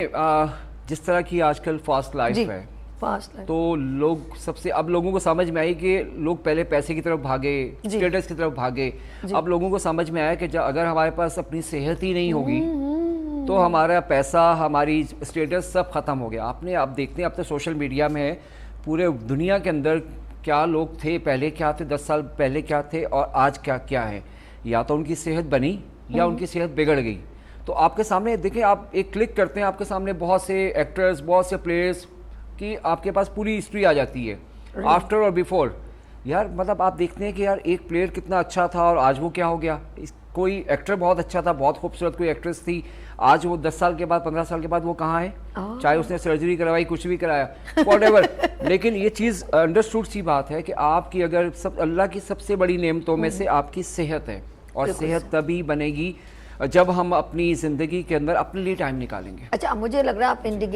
जिस तरह की आजकल फास्ट लाइफ है, फास्ट लाइफ, तो अब लोगों को समझ में आई कि लोग पहले पैसे की तरफ भागे, स्टेटस की तरफ भागे। अब लोगों को समझ में आया कि अगर हमारे पास अपनी सेहत ही नहीं होगी तो हमारा पैसा, हमारी स्टेटस सब खत्म हो गया। आप देखते हैं, अब तो सोशल मीडिया में पूरे दुनिया के अंदर क्या लोग थे, पहले क्या थे, 10 साल पहले क्या थे और आज क्या क्या है। या तो उनकी सेहत बनी या उनकी सेहत बिगड़ गई। तो आपके सामने देखिए, आप एक क्लिक करते हैं, आपके सामने बहुत से एक्टर्स, बहुत से प्लेयर्स की आपके पास पूरी हिस्ट्री आ जाती है, आफ्टर और बिफोर। यार मतलब आप देखते हैं कि यार एक प्लेयर कितना अच्छा था और आज वो क्या हो गया। कोई एक्टर बहुत अच्छा था, बहुत खूबसूरत कोई एक्ट्रेस थी, आज वो 10 साल के बाद, 15 साल के बाद वो कहाँ है। चाहे उसने सर्जरी करवाई, कुछ भी कराया, व्हाटएवर। लेकिन ये चीज़ अंडरस्टूड सी बात है कि आपकी अगर अल्लाह की सबसे बड़ी नेमतों में से आपकी सेहत है, और सेहत तभी बनेगी जब हम अपनी ज़िंदगी के अंदर अपने लिए टाइम निकालेंगे। अच्छा, मुझे लग रहा है आप इंडिकेट